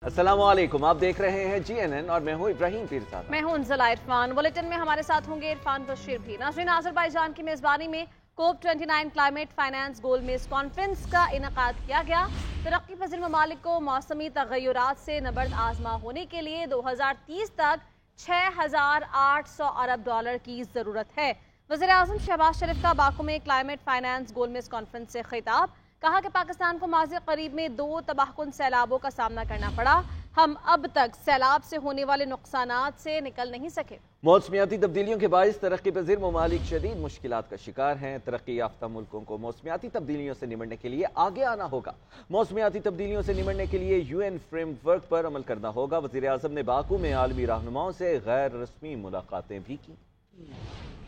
السلام علیکم، آپ دیکھ رہے ہیں GNN اور میں ہوں ابراہیم پیرزادہ۔ میں ہوں انزلہ عرفان۔ بلیٹن میں ہمارے ساتھ ہوں گے عرفان بشیر بھی۔ ناظرین، آذربائیجان کی میزبانی میں کوپ 29 کلائمیٹ فائنانس گول میز کانفرنس کا انعقاد کیا گیا۔ ترقی پذیر ممالک کو موسمی تغیرات سے نبرد آزما ہونے کے لیے 2030 تک $6,800 ارب کی ضرورت ہے۔ وزیر اعظم شہباز شریف کا باکو میں کلائمیٹ فائنانس گول میز کانفرنس سے خطاب۔ کہا کہ پاکستان کو ماضی قریب میں 2 تباہ کن سیلابوں کا سامنا کرنا پڑا۔ ہم اب تک سیلاب سے ہونے والے نقصانات سے نکل نہیں سکے۔ موسمیاتی تبدیلیوں کے باعث ترقی پذیر ممالک شدید مشکلات کا شکار ہیں۔ ترقی یافتہ ملکوں کو موسمیاتی تبدیلیوں سے نمٹنے کے لیے آگے آنا ہوگا۔ موسمیاتی تبدیلیوں سے نمٹنے کے لیے UN فریم ورک پر عمل کرنا ہوگا۔ وزیر اعظم نے باکو میں عالمی رہنماؤں سے غیر رسمی ملاقاتیں بھی کی۔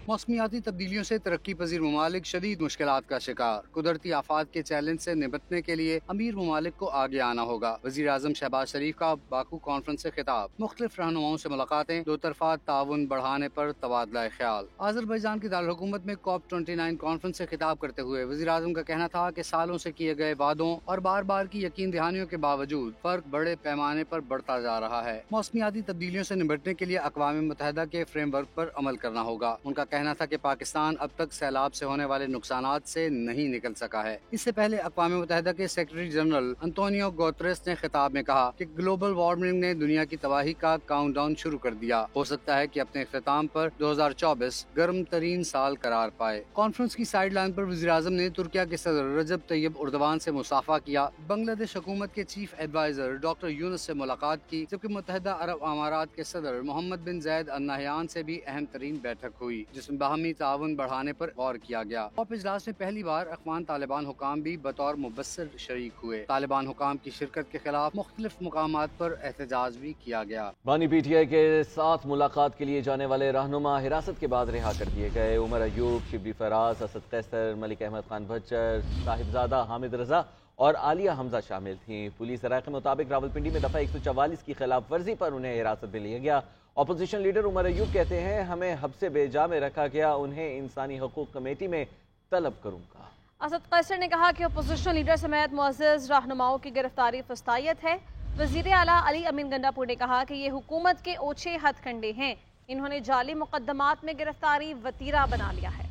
موسمیاتی تبدیلیوں سے ترقی پذیر ممالک شدید مشکلات کا شکار۔ قدرتی آفات کے چیلنج سے نمٹنے کے لیے امیر ممالک کو آگے آنا ہوگا۔ وزیر اعظم شہباز شریف کا باکو کانفرنس سے خطاب۔ مختلف رہنماؤں سے ملاقاتیں، دو طرفہ تعاون بڑھانے پر تبادلہ خیال۔ آذربائیجان کی دارالحکومت میں کوپ 29 کانفرنس سے خطاب کرتے ہوئے وزیر اعظم کا کہنا تھا کہ سالوں سے کیے گئے وعدوں اور بار بار کی یقین دہانیوں کے باوجود فرق بڑے پیمانے پر بڑھتا جا رہا ہے۔ موسمیاتی تبدیلیوں سے نمٹنے کے لیے اقوام متحدہ کے فریم ورک پر عمل کرنا ہوگا۔ ان کا کہنا تھا کہ پاکستان اب تک سیلاب سے ہونے والے نقصانات سے نہیں نکل سکا ہے۔ اس سے پہلے اقوام متحدہ کے سیکرٹری جنرل انطونیو گوتریس نے خطاب میں کہا کہ گلوبل وارمنگ نے دنیا کی تباہی کا کاؤنٹ ڈاؤن شروع کر دیا۔ ہو سکتا ہے کہ اپنے اختتام پر 2024 گرم ترین سال قرار پائے۔ کانفرنس کی سائیڈ لائن پر وزیر اعظم نے ترکیہ کے صدر رجب طیب اردوان سے مصافحہ کیا، بنگلہ دیش حکومت کے چیف ایڈوائزر ڈاکٹر یونس سے ملاقات کی، جبکہ متحدہ عرب امارات کے صدر محمد بن زید ال نہیان سے بھی اہم ترین بیٹھک ہوئی، جس میں باہمی تعاون بڑھانے پر غور کیا گیا۔ کوپ اجلاس میں پہلی بار افغان طالبان حکام بھی بطور مبصر شریک ہوئے۔ طالبان حکام کی شرکت کے خلاف مختلف مقامات پر احتجاج بھی کیا گیا۔ بانی PTI کے ساتھ ملاقات کے لیے جانے والے رہنما حراست کے بعد رہا کر دیے گئے۔ عمر ایوب، شبلی فراز، اسد قیصر، ملک احمد خان بھچر، صاحبزادہ حامد رضا اور عالیہ حمزہ شامل تھیں۔ پولیس ذرائع کے مطابق راولپنڈی میں دفعہ 144 کی خلاف ورزی پر انہیں حراست میں لیا گیا۔ اپوزیشن لیڈر عمر ایوب کہتے ہیں، ہمیں حبس بے جا میں رکھا گیا، انہیں انسانی حقوق کمیٹی میں طلب کروں گا۔ اسد قیصر نے کہا کہ اپوزیشن لیڈر سمیت معزز رہنماؤں کی گرفتاری فسطائیت ہے۔ وزیر اعلیٰ علی امین گنڈاپور نے کہا کہ یہ حکومت کے اوچھے ہتھ کنڈے ہیں، انہوں نے جعلی مقدمات میں گرفتاری وتیرہ بنا لیا ہے۔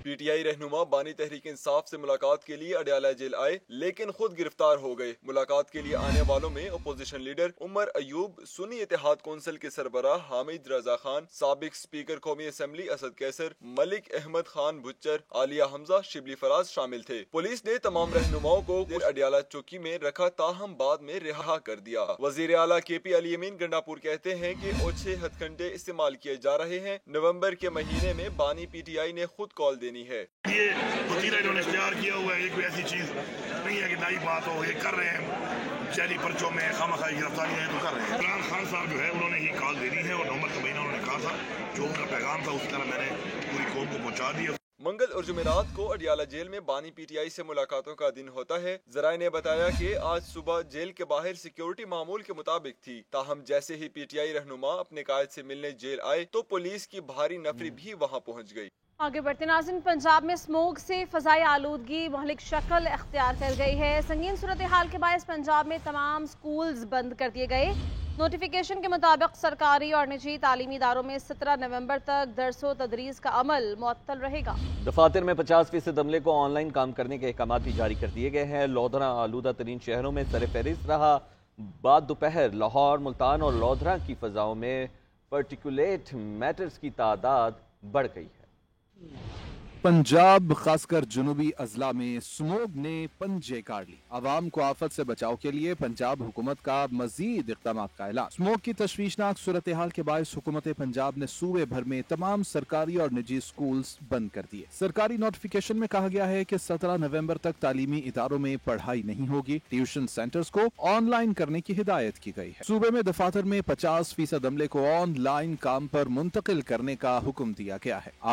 PTI رہنما بانی تحریک انصاف سے ملاقات کے لیے اڈیالہ جیل آئے لیکن خود گرفتار ہو گئے۔ ملاقات کے لیے آنے والوں میں اپوزیشن لیڈر عمر ایوب، سنی اتحاد کونسل کے سربراہ حامد رضا خان، سابق اسپیکر قومی اسمبلی اسد قیصر، ملک احمد خان بھچر، عالیہ حمزہ، شبلی فراز شامل تھے۔ پولیس نے تمام رہنماؤں کو اڈیالہ چوکی میں رکھا، تاہم بعد میں رہا کر دیا۔ وزیر اعلیٰ KP علی امین گنڈاپور کہتے ہیں کہ اوچھے ہتھ کنڈے استعمال کیے جا رہے ہیں۔ نومبر کے مہینے میں بانی PTI نے خود کال دینی ہے۔ یہ وزیر انہوں نے اختیار کیا ہوا ہے، یہ کوئی ایسی چیز نہیں ہے کہ نئی بات ہو، یہ کر رہے ہیں، جعلی پرچوں میں خامخواہ گرفتاریاں ہیں تو کر رہے ہیں۔ عمران خان صاحب جو ہے انہوں نے ہی کال دینی ہے، اور نومبر کا مہینہ انہوں نے کہا تھا، جو ان کا پیغام تھا اسی طرح میں نے پوری قوم کو پہنچا دیا۔ منگل اور جمعرات کو اڈیالہ جیل میں بانی PTI سے ملاقاتوں کا دن ہوتا ہے۔ ذرائع نے بتایا کہ آج صبح جیل کے باہر سیکیورٹی معمول کے مطابق تھی، تاہم جیسے ہی PTI رہنما اپنے قائد سے ملنے جیل آئے تو پولیس کی بھاری نفری بھی وہاں پہنچ گئی۔ آگے بڑھتے ناظرین، پنجاب میں اسموگ سے فضائی آلودگی مہلک شکل اختیار کر گئی ہے۔ سنگین صورتحال کے باعث پنجاب میں تمام سکولز بند کر دیے گئے۔ نوٹیفیکیشن کے مطابق سرکاری اور نجی تعلیمی اداروں میں 17 نومبر تک درس و تدریس کا عمل معطل رہے گا۔ دفاتر میں 50% عملے کو آن لائن کام کرنے کے احکامات بھی جاری کر دیے گئے ہیں۔ لودھرا آلودہ ترین شہروں میں سر فہرست رہا۔ بعد دوپہر لاہور، ملتان اور لودھرا کی فضاؤں میں پارٹیکولیٹ میٹرز کی تعداد بڑھ گئی ہے۔ پنجاب خاص کر جنوبی اضلاع میں سموگ نے پنجے کاٹ لی۔ عوام کو آفت سے بچاؤ کے لیے پنجاب حکومت کا مزید اقدامات کا اعلان۔ سموگ کی تشویشناک صورتحال کے باعث حکومت پنجاب نے صوبے بھر میں تمام سرکاری اور نجی سکولز بند کر دیے۔ سرکاری نوٹیفیکیشن میں کہا گیا ہے کہ 17 نومبر تک تعلیمی اداروں میں پڑھائی نہیں ہوگی۔ ٹیوشن سینٹرز کو آن لائن کرنے کی ہدایت کی گئی ہے۔ صوبے میں دفاتر میں 50% عملے کو آن لائن کام پر منتقل کرنے کا حکم دیا گیا ہے۔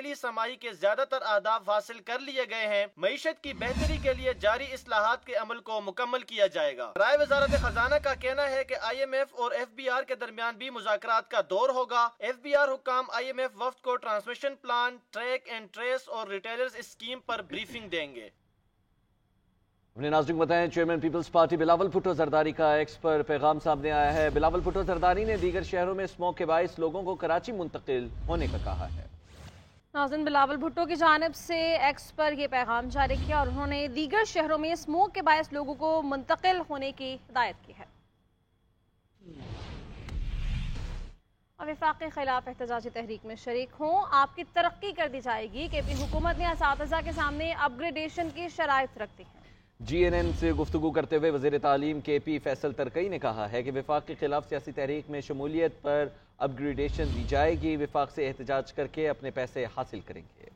پہلی سماہی کے زیادہ تر اہداف حاصل کر لیے گئے ہیں، معیشت کی بہتری کے لیے جاری اصلاحات کے عمل کو مکمل کیا جائے گا۔ رائے وزارت خزانہ کا کہنا ہے کہ آئی ایم ایف اور ایف بی آر کے درمیان بھی مذاکرات کا دور ہوگا۔ ایف بی آر حکام آئی ایم ایف وفد کو transmission plan, track and trace اور ریٹیلرز اسکیم پر بریفنگ دیں گے۔ اپنے ناظرین کو بتائیں چیئرمین پیپلز پارٹی بلاول بھٹو زرداری کا ایکس پر پیغام سامنے آیا ہے۔ بلاول بھٹو زرداری نے دیگر شہروں میں اسموگ کے باعث لوگوں کو کراچی منتقل ہونے کا کہا ہے۔ ناظرین، بلاول بھٹو کی جانب سے ایکس پر یہ پیغام جاری کیا اور انہوں نے دیگر شہروں میں اسموگ کے باعث لوگوں کو منتقل ہونے کی ہدایت کی ہے۔ وفاق کے خلاف احتجاجی تحریک میں شریک ہوں، آپ کی ترقی کر دی جائے گی۔ کے پی حکومت نے اساتذہ کے سامنے اپ گریڈیشن کی شرائط رکھ دی ہیں۔ جی این این سے گفتگو کرتے ہوئے وزیر تعلیم کے پی فیصل ترکئی نے کہا ہے کہ وفاق کے خلاف سیاسی تحریک میں شمولیت پر اپ گریڈیشن دی جائے گی، وفاق سے احتجاج کر کے اپنے پیسے حاصل کریں گے۔